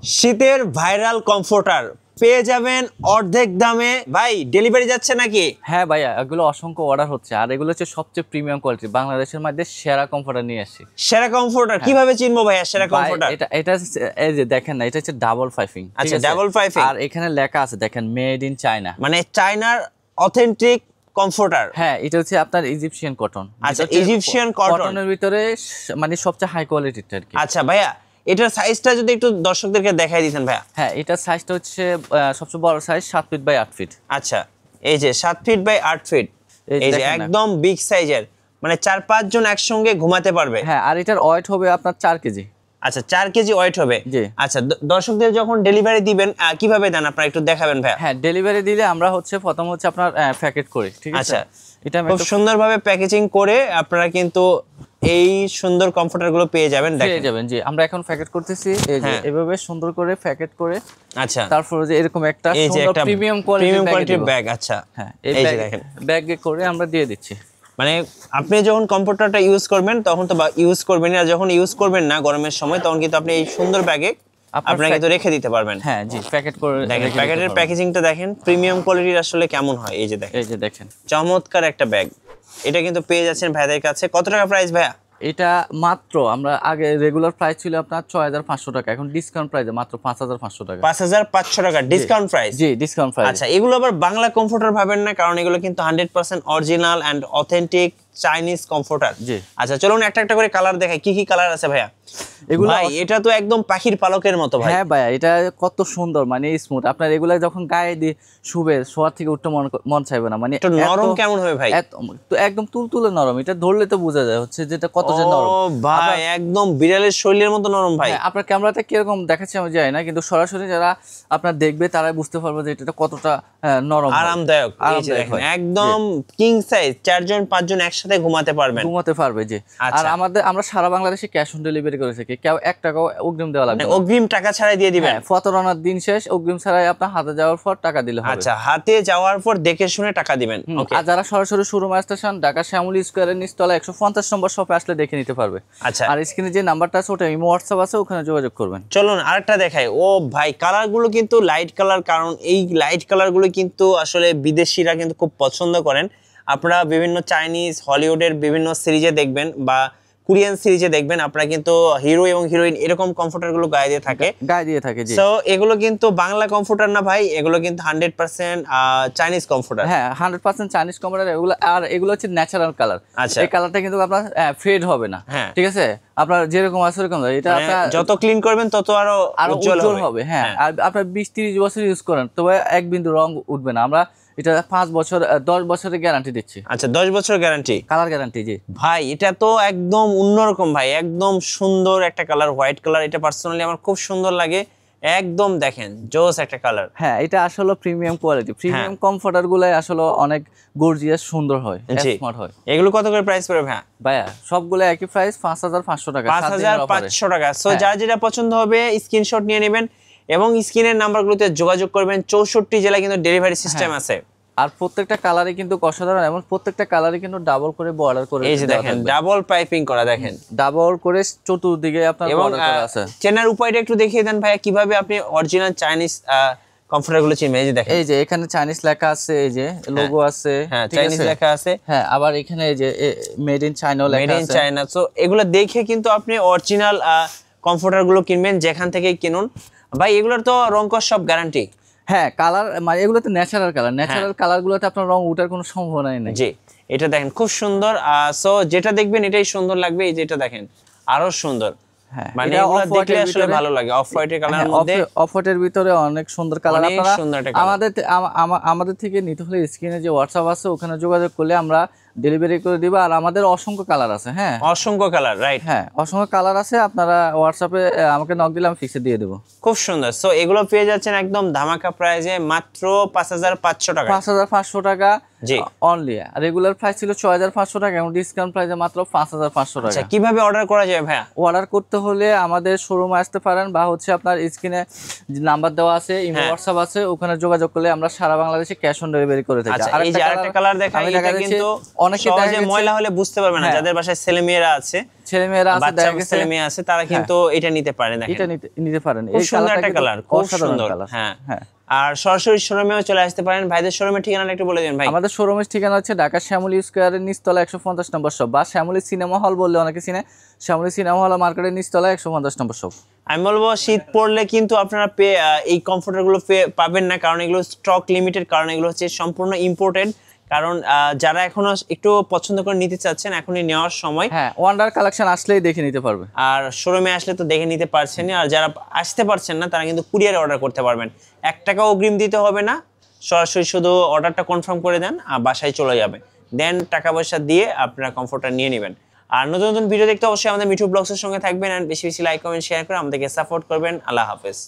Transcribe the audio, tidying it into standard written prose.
শীতের viral comforter পেয়ে যাবেন অর্ধেক দামে। ভাই ডেলিভারি যাচ্ছে নাকি? হ্যাঁ ভাইয়া, এগুলো অসংখ্য অর্ডার হচ্ছে, আর এগুলো হচ্ছে সবচেয়ে প্রিমিয়াম কোয়ালিটি, বাংলাদেশের মধ্যে সেরা কমফোর্টার নিয়ে আসছি। সেরা কমফোর্টার কিভাবে চিনবো ভাইয়া সেরা কমফোর্টার? এটা এই যে দেখেন না, এটা হচ্ছে ডাবল ফাইভিং। আচ্ছা, ডাবল ফাইভিং। আর এখানে লেখা আছে দেখেন, মেড ইন চায়না, মানে চায়নার অথেন্টিক কমফোর্টার। হ্যাঁ, এটা হচ্ছে আপনার ইজিপশিয়ান কটন। আচ্ছা, ইজিপশিয়ান কটনের ভিতরে মানে সবচেয়ে হাই কোয়ালিটির আর কি। আচ্ছা ভাইয়া, এটার সাইজটা যদি একটু দর্শকদেরকে দেখাই দিতেন ভাইয়া। হ্যাঁ, এটার সাইজটা হচ্ছে সবচেয়ে বড় সাইজ 7 ফিট বাই 8 ফিট। আচ্ছা, এই যে 7 ফিট বাই 8 ফিট, এই যে একদম বিগ সাইজের, মানে 4-5 জন একসঙ্গে ঘুমাতে পারবে। হ্যাঁ, আর এটার ওয়েট হবে আপনার 4 কেজি। আচ্ছা, 4 কেজি ওয়েট হবে। আচ্ছা, দর্শকদের যখন ডেলিভারি দিবেন কিভাবে দেন আপনারা একটু দেখাবেন ভাইয়া? হ্যাঁ, ডেলিভারি দিলে আমরা প্রথম আপনার প্যাকেট করি, ঠিক আছে? আচ্ছা, এটা খুব সুন্দরভাবে প্যাকেজিং করে আপনারা কিন্তু এই সুন্দর কমফোর্টার গুলো পেয়ে যাবেন। জি, আমরা এখন প্যাকেট করতেছি, এই যে এভাবে সুন্দর করে প্যাকেট করে। আচ্ছা, তারপরে যে এরকম একটা সুন্দর প্রিমিয়াম কোয়ালিটির ব্যাগ। আচ্ছা, হ্যাঁ, এই ব্যাগে করে আমরা দিয়ে দিচ্ছি। মানে আপনি যখন কম্পিউটারটা ইউজ করবেন তখন তো ইউজ করবেন, আর যখন ইউজ করবেন না গরমের সময়, তখন কিন্তু আপনি এই সুন্দর ব্যাগে আপনারা কিন্তু রেখে দিতে পারবেন। হ্যাঁ জি, প্যাকেট করে দেখেন প্যাকেটের প্যাকেজিংটা দেখেন প্রিমিয়াম কোয়ালিটির আসলে কেমন হয়। এই যে দেখেন চমৎকার একটা ব্যাগ। এটা কিন্তু পেয়ে যাচ্ছেন ভাইদের কাছে। কত টাকা প্রাইস ভাইয়া? এটা মাত্র আমরা আগে রেগুলার প্রাইস ছিল আপনার 6500 টাকা, এখন ডিসকাউন্ট প্রাইসে মাত্র 5500 টাকা। 5500 টাকা ডিসকাউন্ট প্রাইস? জি, ডিসকাউন্ট প্রাইস। আচ্ছা, এগুলো আবার বাংলা কমফোর্টার ভাবেন না, কারণ এগুলো কিন্তু 100% original and authentic Chinese comforter. জি। আচ্ছা, চলুন একটা একটা করে কালার দেখাই। কি কি কালার আছে ভাইয়া? এগুলো ভাই এটা তো একদম পাখির পালকের মতো ভাই। হ্যাঁ ভাইয়া, এটা কত সুন্দর, মানে স্মুথ। আপনার এগুলা যখন গায়ে দিয়ে শুবে, শোয়ার থেকে উঠতে মন চাইবে না। মানে একটু নরম কেমন হবে ভাই? একদম তুলতুলে নরম। এটা ধরলে তো বোঝা যায় হচ্ছে যেটা কত যে নরম। ও ভাই, একদম বিড়ালের শরীরের মতো নরম ভাই। আপনার ক্যামেরাতে কিরকম দেখাচ্ছে আমি জানি না, কিন্তু সরাসরি যারা আপনার দেখবে তারাই বুঝতে পারবে যে এটা কতটা নরম, আরামদায়ক। একদম কিং সাইজ, 4 জন 5 জন একসাথে ঘুমাতে পারবে। জি। আর আমরা সারা বাংলাদেশে ক্যাশ অন ডেলিভারি করে থাকি। কেউ 1 টাকাও অগ্রিম দেওয়া লাগবে না। অগ্রিম টাকা ছাড়াই দিয়ে দিবেন? প্রতারণার দিন শেষ, অগ্রিম ছাড়াই আপনার হাতে যাওয়ার পর টাকা দিলে হবে। আচ্ছা, হাতে যাওয়ার পর দেখে শুনে টাকা দিবেন। ওকে। আর যারা সরাসরি শোরুম স্টেশন ঢাকা শ্যামলী স্কয়ারের নিচতলা 150 নম্বর শপে আসলে দেখে নিতে পারবে। আচ্ছা, আর স্ক্রিনে যে নাম্বারটা আছে ওটা ইমো হোয়াটসঅ্যাপ আছে, ওখানে যোগাযোগ করবেন। চলুন আরেকটা দেখাই। ও ভাই, কালার গুলো কিন্তু লাইট কালার, কারণ এই লাইট কালার গুলো কিন্তু আসলে বিদেশিরা কিন্তু খুব পছন্দ করেন। আপনারা বিভিন্ন চাইনিজ, হলিউডের বিভিন্ন সিরিজে দেখবেন বা কোরিয়ান সিরিজে দেখবেন, আপনারা কিন্তু হিরো এবং হিরোইন এরকম কমফোর্টার গুলো গায়ে দিয়ে থাকে। জি। সো এগুলো কিন্তু বাংলা কমফোর্টার না ভাই, এগুলো কিন্তু 100% চাইনিজ কমফোর্টার। হ্যাঁ, 100% চাইনিজ কমফোর্টার এগুলো। আর এগুলো হচ্ছে ন্যাচারাল কালার। আচ্ছা, এই কালারটা কিন্তু আপনার ফেড হবে না। ঠিক আছে, আপনার যেরকম আছে এরকম এটা আপনার যত ক্লিন করবেন তত আরো উজ্জ্বল হবে। হ্যাঁ, আর আপনার 20-30 বছর ইউজ করেন তবে এক বিন্দু রং উঠবে না। আমরা এটা 5 বছর 10 বছরের গ্যারান্টি দিচ্ছি। আচ্ছা, 10 বছর গ্যারান্টি, কালার গ্যারান্টি। জি ভাই, এটা তো একদম অন্যরকম ভাই, একদম সুন্দর একটা কালার, হোয়াইট কালার। এটা পার্সোনালি আমার খুব সুন্দর লাগে, একদম দেখেন জোস একটা কালার। হ্যাঁ, এটা আসলে প্রিমিয়াম কোয়ালিটি। প্রিমিয়াম কমফোর্টার গুলাই আসলে অনেক গর্জিয়াস, সুন্দর হয়, স্মার্ট হয়। এগুলো কত করে প্রাইস পড়বে ভাইয়া? সবগুলো একই প্রাইস, 5500 টাকা। 5500 টাকা। সো যার যেটা পছন্দ হবে স্ক্রিনশট নিয়ে নেবেন এবং স্ক্রিনের নাম্বারগুলোতে যোগাযোগ করবেন। 64 জেলায় কিন্তু ডেলিভারি সিস্টেম আছে। আর প্রত্যেকটা কালারে কিন্তু অসাধারণ, এবং প্রত্যেকটা কালারে কিন্তু ডাবল করে বর্ডার করে, এই যে দেখেন ডাবল পাইপিং করা, দেখেন ডাবল করে চতুর্দিকে আপনার বর্ডার করা আছে। চেনার উপায়টা একটু দেখিয়ে দেন ভাইয়া, কিভাবে আপনি অরিজিনাল চাইনিজ কমফোর্টার গুলো চিনবেন? এই যে দেখেন, এই যে এখানে চাইনিজ লেখা আছে, এই যে লোগো আছে। হ্যাঁ, চাইনিজ লেখা আছে। হ্যাঁ, আবার এখানে এই যে মেড ইন চায়না লেখা আছে, মেড ইন চায়না। সো এগুলো দেখে কিন্তু আপনি অরিজিনাল কমফোর্টার গুলো কিনবেন, যেখান থেকে কিনুন ভাই। এগুলোর তো রংকশ সব গ্যারান্টি। হ্যাঁ, কালার মানে এগুলো তো ন্যাচারাল কালার। ন্যাচারাল কালারগুলোতে আপনার রং উঠার কোনো সম্ভাবনাই নেই। জি, এটা দেখেন খুব সুন্দর। সো যেটা দেখবেন এটাই সুন্দর লাগবে। এই যেটা দেখেন আরো সুন্দর। হ্যাঁ, মানে এগুলো দেখলে আসলে ভালো লাগে। অফ হোয়াইটের কালারের মধ্যে, অফ হোয়াইটের ভিতরে অনেক সুন্দর কালার। আপনারা আমাদের থেকে নিতে হলে স্ক্রিনে যে হোয়াটসঅ্যাপ আছে ওখানে যোগাযোগ করলে আমরা ডেলিভারি করে দিব। আর আমাদের অসংখ্য কালার আছে। হ্যাঁ, অসংখ্য কালার, রাইট। হ্যাঁ, অসংখ্য কালার আছে। আপনারা হোয়াটসঅ্যাপে আমাকে নক দিলে আমি ফিক্সে দিয়ে দেবো। খুব সুন্দর। সো এগুলো পেয়ে যাচ্ছেন একদম ধামাকা প্রাইসে, মাত্র 5500 টাকা। 5500 টাকা জি অনলি। রেগুলার প্রাইস ছিল 6500 টাকা, এবং ডিসকাউন্ট প্রাইসে মাত্র 5500 টাকা। আচ্ছা, কিভাবে অর্ডার করা যায় ভাইয়া? অর্ডার করতে হলে আমাদের শোরুমে আসতে পারেন, বা আপনার স্ক্রিনে নাম্বার দেওয়া আছে, ইমো হোয়াটসঅ্যাপ আছে, ওখানে যোগাযোগ করলে আমরা সারা বাংলাদেশে ক্যাশ অন ডেলিভারি করে থাকি। আর এই যে আরেকটা কালার দেখাই, এটা কিন্তু অনেকে সহজে ময়লা হলে বুঝতে পারবে না, যাদের বাসায় ছেলে মেয়েরা আছে ছেলেমেয়েরা আছে, বাচ্চা দেখা গেছে ছেলেমেয়ে আছে, তারা কিন্তু এটা নিতে পারে। দেখেন এটা নিতে পারেন। খুব এই সুন্দর কালারটা একটা কালার, খুব সুন্দর। কালার। হ্যাঁ হ্যাঁ, আর সরাসরি শোরুমেও চলে আসতে পারেন। ভাইদের শোরুমের ঠিকানাটা একটু বলে দিন ভাই। আমাদের শোরুমের ঠিকানা হচ্ছে ঢাকা শ্যামলী স্কয়ারের নিচতলা 150 নম্বর শপ, বা শ্যামলী সিনেমা হল বললে অনেকে চিনে। শ্যামলী সিনেমা হল মার্কেটের নিচতলা 150 নম্বর শপ। আমি বলবো শীত পড়লে কিন্তু আপনারা এই কমফোর্টার গুলো পাবেন না, কারণ এগুলো স্টক লিমিটেড, কারণ এগুলো হচ্ছে সম্পূর্ণ ইম্পোর্টেড। কারণ যারা এখনো একটু পছন্দ করে নিতে চাচ্ছেন, এখনই নেওয়ার সময়। হ্যাঁ, ওয়ান্ডার কালেকশন আসলেই দেখে নিতে পারবে। আর শোরুমে আসলে তো দেখে নিতে পারছেন, আর যারা আসতে পারছেন না তারা কিন্তু কুরিয়ারে অর্ডার করতে পারবেন। 1 টাকাও অগ্রিম দিতে হবে না, সরাসরি শুধু অর্ডারটা কনফার্ম করে দেন আর বাসায় চলে যাবে, দেন টাকা পয়সা দিয়ে আপনারা কমফোর্টার নিয়ে নেবেন। আর নতুন নতুন ভিডিও দেখতে অবশ্যই আমাদের মিঠু ব্লগসের সঙ্গে থাকবেন, আর বেশি বেশি লাইক কমেন্ট শেয়ার করে আমাদেরকে সাপোর্ট করবেন। আল্লাহ হাফেজ।